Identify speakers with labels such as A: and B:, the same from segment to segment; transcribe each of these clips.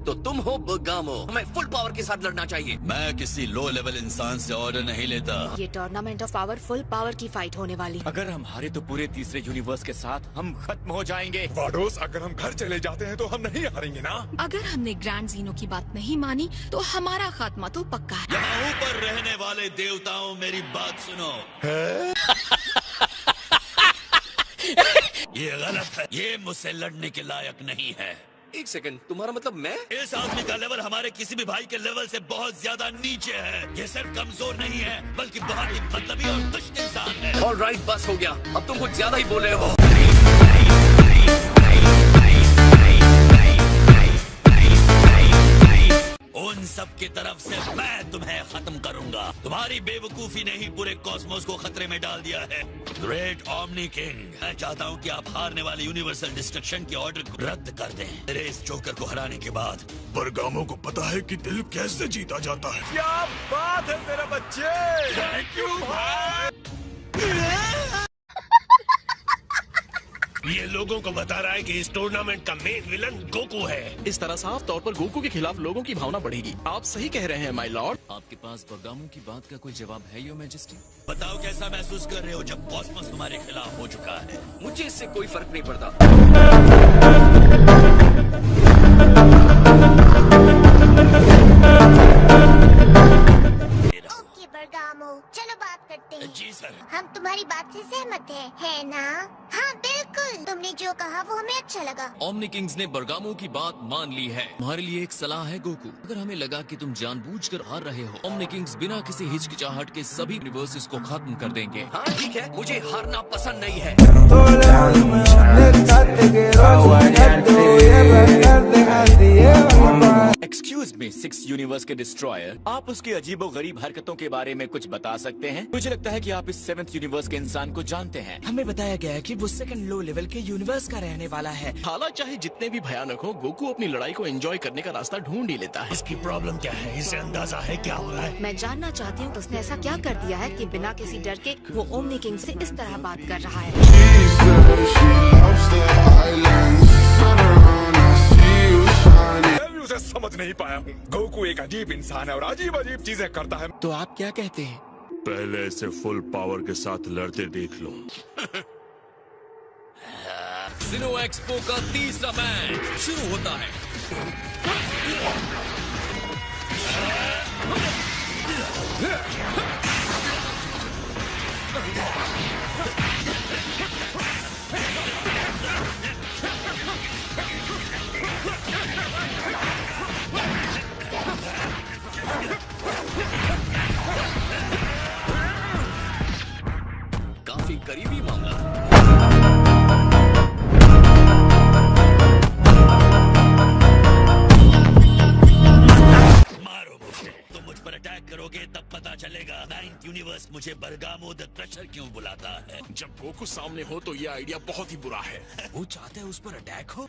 A: तो तुम हो बर्गामो। हमें फुल पावर के साथ लड़ना चाहिए।
B: मैं किसी लो लेवल इंसान से ऑर्डर नहीं लेता।
C: ये tournament of power full power की फाइट होने वाली।
D: अगर हम हारे तो पूरे तीसरे यूनिवर्स के साथ हम खत्म हो जाएंगे।
E: वाडोस, अगर हम घर चले जाते हैं तो हम नहीं हारेंगे ना।
F: अगर हमने ग्रैंड जीनो की बात नहीं मानी तो हमारा खात्मा तो पक्का है।
B: यहाँ ऊपर रहने वाले देवताओं, मेरी बात सुनो। ये गलत है। ये मुझसे लड़ने के लायक नहीं है।
A: एक सेकंड, तुम्हारा मतलब मैं?
B: इस आदमी का लेवल हमारे किसी भी भाई के लेवल से बहुत ज्यादा नीचे है। ये सिर्फ कमजोर नहीं है, बल्कि बहुत ही मतलबी और दुष्ट इंसान है।
A: ऑलराइट, बस हो गया। अब तुम कुछ ज्यादा ही बोल रहे हो।
B: उन सब की तरफ से मैं तुम्हें खत्म करूंगा। तुम्हारी बेवकूफी ने ही पूरे कॉस्मोस को खतरे में डाल दिया है। ग्रेट ओमनी किंग, मैं चाहता हूँ कि आप हारने वाले यूनिवर्सल डिस्ट्रक्शन के ऑर्डर को रद्द कर दें। मेरे इस जोकर को हराने के बाद
E: बर्गामो को पता है कि दिल कैसे जीता जाता है।
D: क्या बात है मेरे बच्चे।
E: थैंक यू भाई।
G: ये लोगों को बता रहा है कि इस टूर्नामेंट का मेन विलन गोकू है।
H: इस तरह साफ तौर पर गोकू के खिलाफ लोगों की भावना बढ़ेगी। आप सही कह रहे हैं माय लॉर्ड।
D: आपके पास बर्गामो की बात का कोई जवाब है योर मैजेस्टी?
B: बताओ कैसा महसूस कर रहे हो जब कॉस्मोस तुम्हारे खिलाफ हो चुका है?
A: मुझे इससे कोई फर्क नहीं पड़ता।
I: ओके बर्गामो, चलो बात करते हैं।
B: जी सर।
I: हम तुम्हारी बात से सहमत हैं, है ना? हाँ बिल्कुल, तुमने जो कहा वो हमें अच्छा लगा।
D: ओमनी किंग्स ने बर्गामो की बात मान ली है। तुम्हारे लिए एक सलाह है गोकू। अगर हमें लगा कि तुम जानबूझकर हार रहे हो, ओमनी किंग्स बिना किसी हिचकिचाहट के सभी यूनिवर्सेस को खत्म कर देंगे।
A: हाँ ठीक है, मुझे हारना पसंद नहीं है।
D: एक्सक्यूज मी, 6 यूनिवर्स के डिस्ट्रॉयर, आप उसकी अजीबोगरीब हरकतों के बारे में कुछ बता सकते हैं? मुझे लगता है कि आप इस 7th यूनिवर्स के इंसान को जानते हैं।
J: हमें बताया गया है कि वो सेकंड लो लेवल के यूनिवर्स का रहने वाला है।
H: हालात चाहे जितने भी भयानक हो, गोकू अपनी लड़ाई को एंजॉय करने का रास्ता ढूंढ ही लेता है।
G: इसकी प्रॉब्लम क्या है? इसे अंदाजा है क्या हो रहा है?
C: मैं जानना चाहती हूँ उसने ऐसा क्या कर दिया है कि बिना किसी डर के वो ओमनी किंग से इस तरह बात कर रहा है।
E: मैं उसे समझ नहीं पाया हूँ। गोकू एक अजीब इंसान है और अजीब अजीब चीजें करता है।
J: तो आप क्या कहते हैं?
G: पहले इसे फुल पावर के साथ लड़ते देख लो।
D: सिनो एक्सपो का तीसरा मैच शुरू होता है।
A: काफी करीबी मामला।
B: मारो मुझे। तुम मुझ पर अटैक करोगे तब पता चलेगा 9th यूनिवर्स मुझे बर्गामो द क्रशर क्यों बुलाता है।
H: जब गोकू सामने हो तो ये आइडिया बहुत ही बुरा है।
J: वो चाहते हैं उस पर अटैक हो।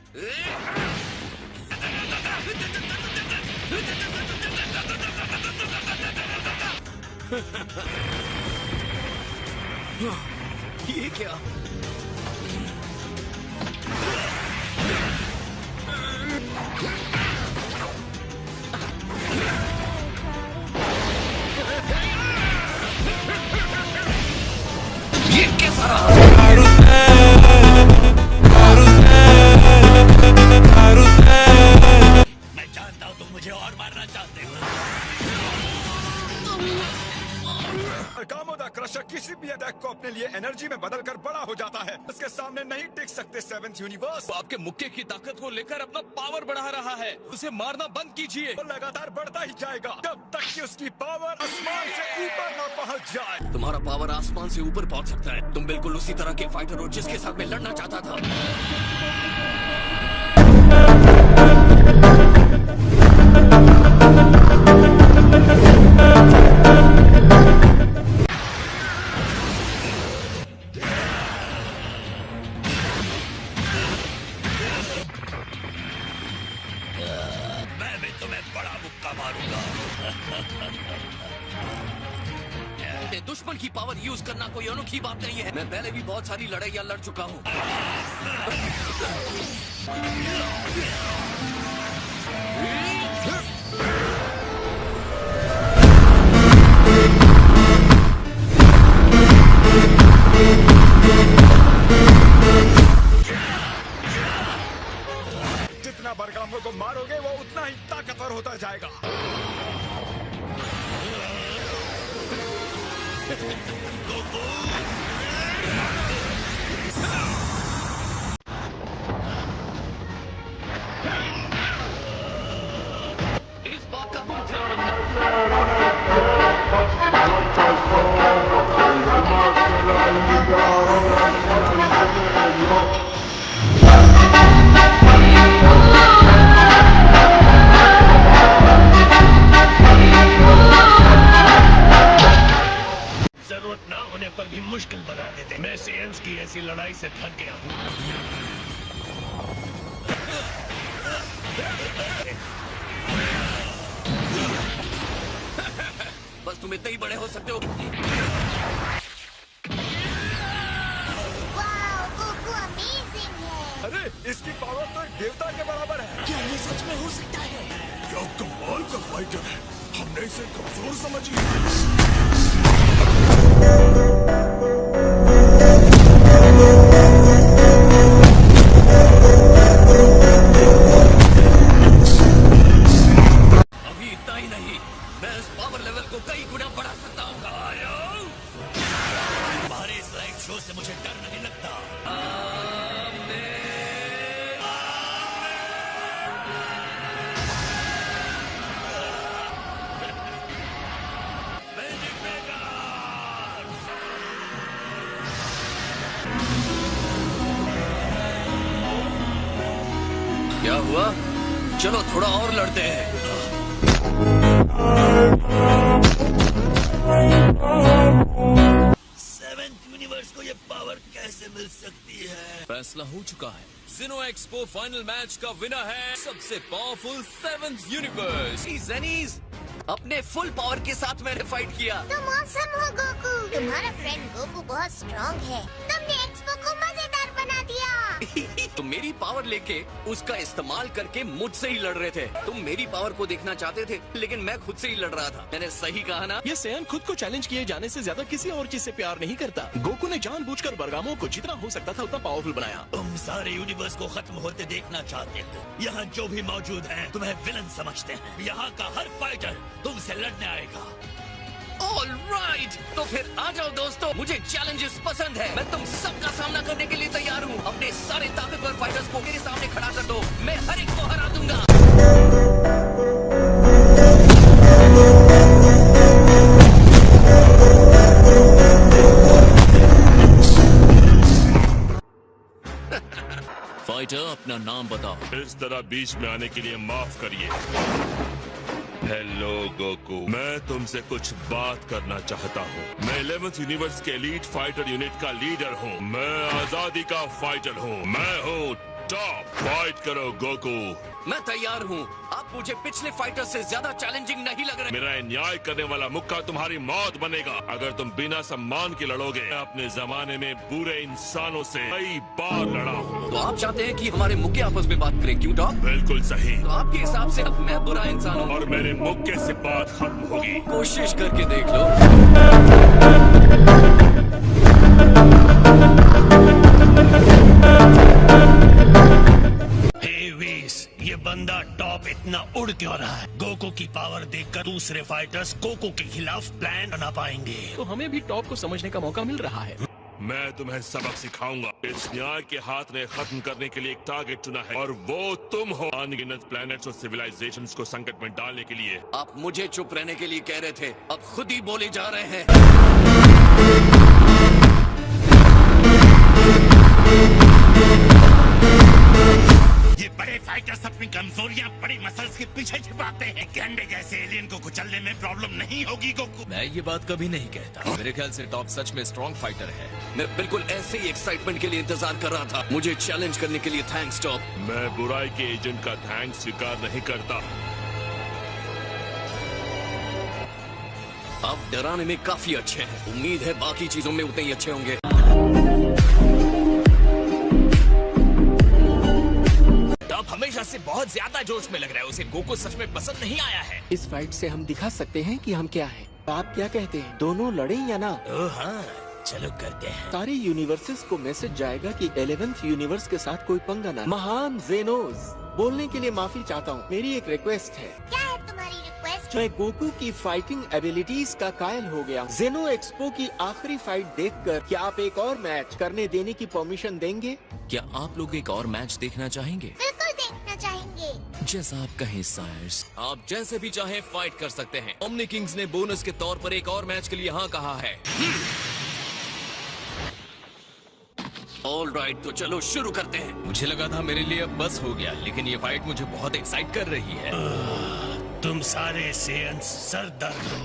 A: ये क्या? ये कैसा रहा?
B: मैं जानता हूँ तुम मुझे और मारना चाहते हो।
E: बर्गामो द क्रशर किसी भी अटैक को अपने लिए एनर्जी में बदलकर बड़ा हो जाता है। उसके सामने नहीं टिक सकते 7th यूनिवर्स।
D: वो आपके मुक्के की ताकत को लेकर अपना पावर बढ़ा रहा है। उसे मारना बंद कीजिए।
E: वो लगातार बढ़ता ही जाएगा जब तक कि उसकी पावर आसमान से ऊपर न पहुंच जाए।
A: तुम्हारा पावर आसमान से ऊपर पहुंच सकता है। तुम बिल्कुल उसी तरह के फाइटर हो जिसके साथ मैं लड़ना चाहता था।
B: मैं भी तुम्हें बड़ा मुक्का मारूंगा।
A: दुश्मन की पावर यूज करना कोई अनोखी बात नहीं है। मैं पहले भी बहुत सारी लड़ाइयाँ लड़ चुका हूँ।
E: जितना बरगामो को मारोगे वो उतना ही ताकतवर होता जाएगा।
A: इस बात का
G: जरूरत ना होने पर भी मुश्किल बना देते। मैं सेंस की ऐसी लड़ाई से थक गया हूँ।
A: बस तुम इतने ही बड़े हो सकते हो।
I: वाओ, गोकू अमेजिंग है।
E: अरे इसकी पावर तो एक देवता के बराबर है।
H: क्या ये सच में हो सकता है?
E: क्या कमाल का फाइटर है। हमने इसे कमजोर समझ लिया।
A: अभी इतना ही नहीं, मैं इस पावर लेवल को कई गुना बढ़ा सकता हूँ।
B: तुम्हारे इस लाइट शो से मुझे डर नहीं लगता।
A: क्या हुआ? चलो थोड़ा और लड़ते हैं।
B: सेवेंथ यूनिवर्स को ये पावर कैसे मिल सकती है?
D: फैसला हो चुका है। ज़ीनो एक्सपो फाइनल मैच का विनर है सबसे पावरफुल 7th यूनिवर्स।
A: ज़ेनीज, अपने फुल पावर के साथ मैंने फाइट किया।
I: तुम ऑसम हो गोकू। तुम्हारा फ्रेंड गोकू बहुत स्ट्रॉन्ग है। तुमने एक्सपो को मजेदार बना दिया।
A: तुम मेरी पावर लेके उसका इस्तेमाल करके मुझसे ही लड़ रहे थे। तुम मेरी पावर को देखना चाहते थे, लेकिन मैं खुद से ही लड़ रहा था। मैंने सही कहा ना?
H: ये सैन खुद को चैलेंज किए जाने से ज्यादा किसी और चीज से प्यार नहीं करता। गोकू ने जानबूझकर बरगामो को जितना हो सकता था उतना पावरफुल बनाया।
B: तुम सारे यूनिवर्स को खत्म होते देखना चाहते हो। यहाँ जो भी मौजूद हैं, तुम्हें विलन समझते हैं। यहाँ का हर फाइटर तुमसे लड़ने आएगा।
A: ऑल राइट, तो फिर आ जाओ दोस्तों। मुझे चैलेंजेस पसंद है। मैं तुम सबका सामना करने के लिए तैयार हूँ। अपने सारे ताकतवर फाइटर्स को मेरे सामने खड़ा कर दो। मैं हर एक को हरा दूंगा।
D: फाइटर, अपना नाम बताओ।
G: इस तरह बीच में आने के लिए माफ करिए। हेलो गोकू, मैं तुमसे कुछ बात करना चाहता हूँ। मैं 11th यूनिवर्स के एलीट फाइटर यूनिट का लीडर हूँ। मैं आजादी का फाइटर हूँ। मैं हूँ टॉप। फाइट करो गोकू।
A: मैं तैयार हूँ। आप मुझे पिछले फाइटर से ज्यादा चैलेंजिंग नहीं लग रहे।
G: मेरा न्याय करने वाला मुक्का तुम्हारी मौत बनेगा अगर तुम बिना सम्मान के लड़ोगे। मैं अपने जमाने में बुरे इंसानों से कई बार लड़ा हूँ।
A: तो आप चाहते हैं कि हमारे मुक्के आपस में बात करें, क्यों डॉग?
G: बिल्कुल सही।
A: तो आपके हिसाब से अब मैं बुरा इंसान हूँ
G: और मेरे मुक्के से बात खत्म होगी।
A: कोशिश करके देख लो।
G: ये बंदा टॉप इतना उड़ क्यों रहा है? गोकू की पावर देखकर दूसरे फाइटर्स गोकू के खिलाफ प्लान बना पाएंगे।
H: तो हमें भी टॉप को समझने का मौका मिल रहा है।
G: मैं तुम्हें सबक सिखाऊंगा। इस न्याय के हाथ ने खत्म करने के लिए एक टारगेट चुना है और वो तुम हो। अनगिनत प्लैनेट्स और सिविलाइजेशंस को संकट में डालने के लिए।
A: आप मुझे चुप रहने के लिए कह रहे थे, अब खुद ही बोले जा रहे हैं।
G: ये बड़े फाइटर्स अपनी कमजोरियां बड़ी मसल्स के पीछे छिपाते हैं। गैंडे जैसे एलियन को कुचलने में प्रॉब्लम नहीं होगी गोकू।
D: मैं ये बात कभी नहीं कहता। मेरे ख्याल से टॉप सच में स्ट्रॉन्ग फाइटर है।
A: मैं बिल्कुल ऐसे ही एक्साइटमेंट के लिए इंतजार कर रहा था। मुझे चैलेंज करने के लिए थैंक्स टॉप।
G: मैं बुराई के एजेंट का थैंक्स स्वीकार नहीं करता।
A: आप डराने में काफी अच्छे हैं। उम्मीद है बाकी चीजों में उतने ही अच्छे होंगे।
H: हमेशा से बहुत ज्यादा जोश में लग रहा है। उसे गोकू सच में पसंद नहीं आया है।
J: इस फाइट से हम दिखा सकते हैं कि हम क्या हैं। आप क्या कहते हैं, दोनों लड़ें या ना?
B: हाँ, चलो करते हैं।
J: सारे यूनिवर्सेस को मैसेज जाएगा कि 11th यूनिवर्स के साथ कोई पंगा ना। महान ज़ेनोस, बोलने के लिए माफी चाहता हूँ। मेरी एक रिक्वेस्ट है।
I: क्या है तुम्हारी रिक्वेस्ट?
J: मैं गोकू की फाइटिंग एबिलिटीज का कायल हो गया। जेनो एक्सपो की आखिरी फाइट देखकर क्या आप एक और मैच करने देने की परमिशन देंगे?
D: क्या आप लोग एक और मैच देखना चाहेंगे?
I: बिल्कुल देखना चाहेंगे।
D: जैसा आप कहें सायर्स, आप जैसे भी चाहें फाइट कर सकते हैं। ओमनी किंग्स ने बोनस के तौर पर एक और मैच के लिए हाँ कहा है।
A: ऑलराइट, तो चलो शुरू करते हैं।
D: मुझे लगा था मेरे लिए अब बस हो गया, लेकिन ये फाइट मुझे बहुत एक्साइट कर रही है।
B: तुम सारे सेयंस सरदर्द हो।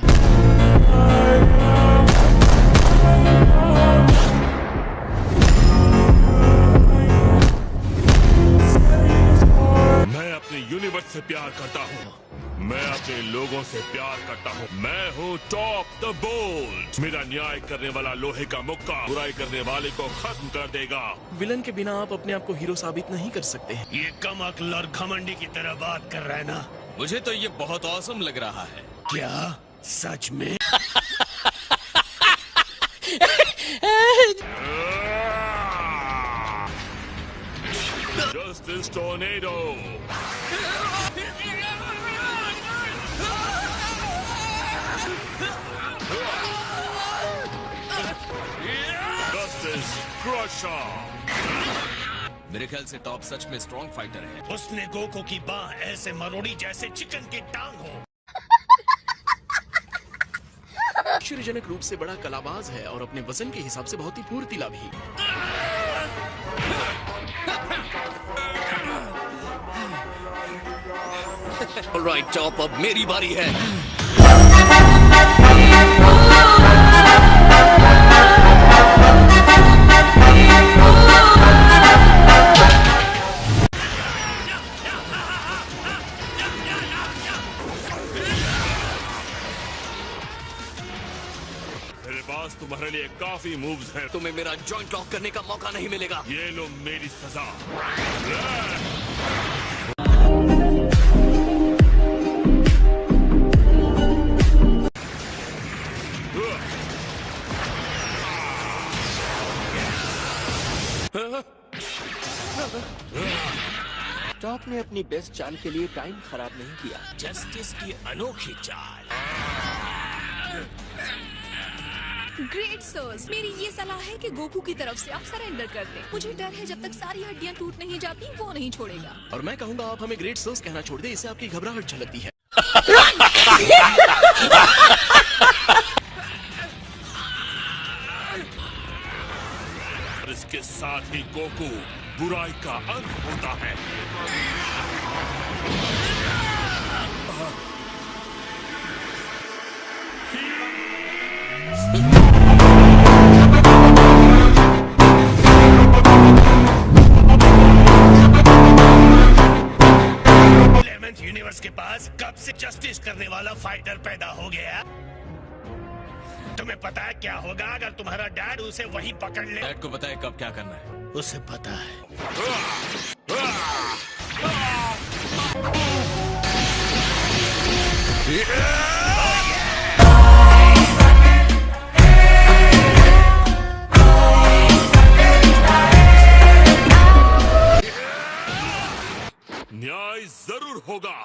G: मैं अपने यूनिवर्स से प्यार करता हूँ। मैं अपने लोगों से प्यार करता हूँ। मैं हूँ टॉप द बोल्ट। मेरा न्याय करने वाला लोहे का मुक्का बुराई करने वाले को खत्म कर देगा।
H: विलन के बिना आप अपने आप को हीरो साबित नहीं कर सकते हैं।
B: ये कम अक्ल और घमंडी की तरह बात कर रहा है ना?
D: मुझे तो ये बहुत औसम लग रहा है।
B: क्या सच में?
G: Justice Tornado. Justice Crusher.
D: मेरे ख्याल से टॉप सच में स्ट्रॉन्ग फाइटर है।
B: उसने गोकू की बाह ऐसे मरोड़ी जैसे चिकन की टांग हो।
H: आश्चर्यजनक रूप से बड़ा कलाबाज है और अपने वजन के हिसाब से बहुत ही फुर्तीला भी।
A: ऑलराइट टॉप, अब मेरी बारी है।
G: मेरे पास तुम्हारे लिए काफी मूव्स हैं।
A: तुम्हें मेरा जॉइंट लॉक करने का मौका नहीं मिलेगा।
G: ये लो मेरी सजा।
J: टॉप ने अपनी बेस्ट चाल के लिए टाइम खराब नहीं किया।
B: जस्टिस की अनोखी चाल।
F: ग्रेट सर्स, मेरी ये सलाह है कि गोकू की तरफ से आप सरेंडर कर दें। मुझे डर है जब तक सारी हड्डियां टूट नहीं जाती वो नहीं छोड़ेगा।
H: और मैं कहूँगा आप हमें ग्रेट सर्स कहना छोड़ दे, इससे आपकी घबराहट झलकती है।
G: और इसके साथ ही गोकू बुराई का अंत होता है।
B: यूनिवर्स के पास कब से जस्टिस करने वाला फाइटर पैदा हो गया? तुम्हें पता है क्या होगा अगर तुम्हारा डैड उसे वहीं पकड़ ले?
D: डैड को पता है कब क्या करना है।
B: उसे पता है।
G: न्याय जरूर होगा।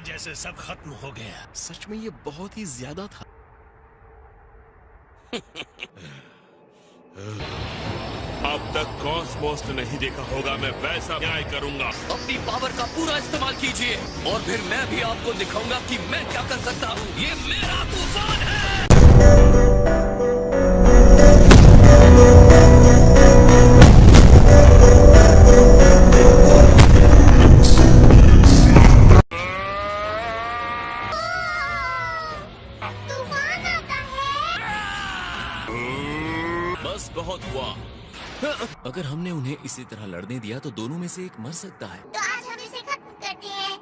B: जैसे सब खत्म हो गया।
H: सच में ये बहुत ही ज्यादा था।
G: अब तक कॉस्मोस ने नहीं देखा होगा, मैं वैसा न्याय करूंगा।
A: अपनी पावर का पूरा इस्तेमाल कीजिए और फिर मैं भी आपको दिखाऊंगा कि मैं क्या कर सकता हूँ। ये मेरा तूफान है।
D: इसी तरह लड़ने दिया तो दोनों में से एक मर सकता है।
I: तो आज हम इसे खत्म करते हैं।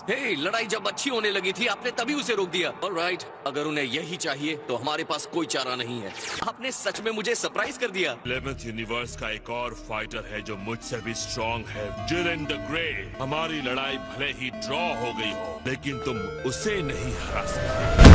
A: हे, लड़ाई जब अच्छी होने लगी थी आपने तभी उसे रोक दिया। ऑलराइट, अगर उन्हें यही चाहिए तो हमारे पास कोई चारा नहीं है। आपने सच में मुझे सरप्राइज कर दिया।
G: 11th यूनिवर्स का एक और फाइटर है जो मुझसे भी स्ट्रॉन्ग है, जिरेन द ग्रे। हमारी लड़ाई भले ही ड्रॉ हो गई हो, लेकिन तुम उसे नहीं हरा सकते।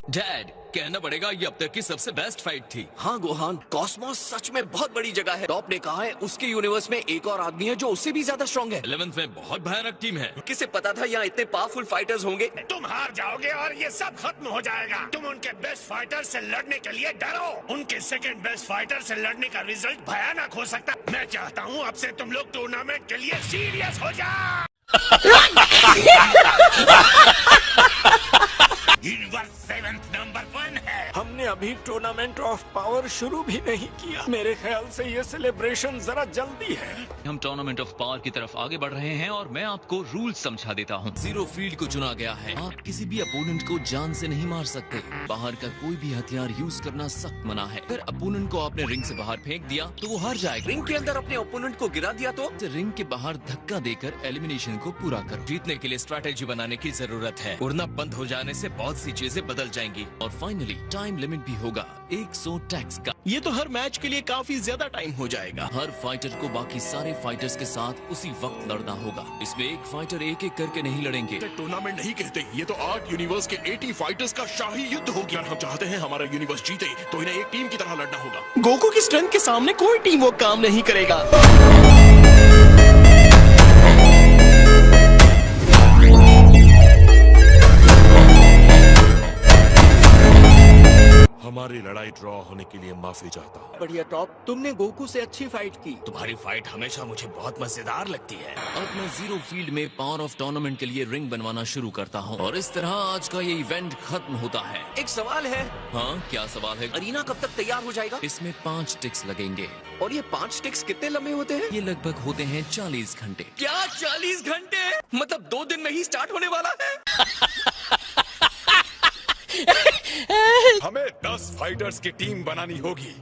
D: डैड, कहना पड़ेगा ये अब तक की सबसे बेस्ट फाइट थी।
A: हाँ गोहान, कॉस्मोस सच में बहुत बड़ी जगह है। टॉप ने कहा है उसके यूनिवर्स में एक और आदमी है जो उससे भी ज्यादा स्ट्रॉन्ग है।
D: 11th में बहुत भयानक टीम है।
A: किसे पता था यहाँ इतने पावरफुल फाइटर्स होंगे।
K: तुम हार जाओगे और ये सब खत्म हो जाएगा। तुम उनके बेस्ट फाइटर से लड़ने के लिए डरो। उनके सेकंड बेस्ट फाइटर से लड़ने का रिजल्ट भयानक हो सकता है। मैं चाहता हूँ अब से तुम लोग टूर्नामेंट के लिए सीरियस हो जाओ। यूनिवर्स 7th नंबर 1 है।
J: हमने अभी टूर्नामेंट ऑफ पावर शुरू भी नहीं किया। मेरे ख्याल से ये सेलिब्रेशन जरा जल्दी है।
L: हम टूर्नामेंट ऑफ पावर की तरफ आगे बढ़ रहे हैं और मैं आपको रूल समझा देता हूँ।
D: जीरो फील्ड को चुना गया है। आप किसी भी अपोनेंट को जान से नहीं मार सकते। बाहर का कोई भी हथियार यूज करना सख्त मना है। अगर अपोनेंट को आपने रिंग से बाहर फेंक दिया तो वो हार जाएगा।
A: रिंग के अंदर अपने ओपोनेंट को गिरा दिया तो
D: रिंग के बाहर धक्का देकर एलिमिनेशन को पूरा करो। जीतने के लिए स्ट्रैटेजी बनाने की जरूरत है। उड़ना बंद हो जाने से बहुत सी चीजें बदल जाएंगी। और फाइनली टाइम लिमिट भी होगा 100 टैक्स का।
H: ये तो हर मैच के लिए काफी ज्यादा टाइम हो जाएगा।
D: हर फाइटर को बाकी सारे फाइटर्स के साथ उसी वक्त लड़ना होगा। इसमें एक फाइटर एक एक करके नहीं लड़ेंगे।
H: टूर्नामेंट नहीं कहते, ये तो 8 यूनिवर्स के 80 फाइटर्स का शाही युद्ध होगी। अगर हम चाहते हैं हमारा यूनिवर्स जीते तो इन्हें एक टीम की तरह लड़ना होगा। गोकू की स्ट्रेंथ के सामने कोई टीम वो काम नहीं करेगा।
G: हमारी लड़ाई ड्रॉ होने के लिए माफी चाहता हूँ।
J: बढ़िया टॉप, तुमने गोकू से अच्छी फाइट की।
K: तुम्हारी फाइट हमेशा मुझे बहुत मजेदार लगती है।
D: अब मैं जीरो फील्ड में पावर ऑफ टूर्नामेंट के लिए रिंग बनवाना शुरू करता हूँ और इस तरह आज का ये इवेंट खत्म होता है।
A: एक सवाल है।
D: हाँ, क्या सवाल है?
A: अरीना कब तक तैयार हो जाएगा?
D: इसमें 5 टिक्स लगेंगे।
A: और ये 5 टिक्स कितने लंबे होते हैं?
D: ये लगभग होते हैं 40 घंटे।
A: क्या 40 घंटे? मतलब 2 दिन में ही स्टार्ट होने वाला है?
E: हमें 10 फाइटर्स की टीम बनानी होगी।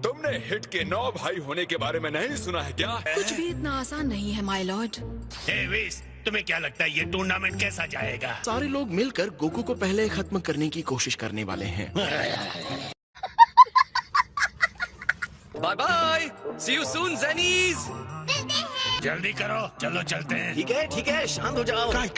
E: तुमने हिट के 9 भाई होने के बारे में नहीं सुना है क्या?
F: कुछ भी इतना आसान नहीं है माय लॉर्ड।
K: हे विस, तुम्हें क्या लगता है ये टूर्नामेंट कैसा जाएगा?
H: सारे लोग मिलकर गोकू को पहले खत्म करने की कोशिश करने वाले हैं।
A: Bye bye, see you soon ज़ेनीज।
K: जल्दी करो, चलो चलते हैं।
A: ठीक है, शांत हो जाओ।
K: काय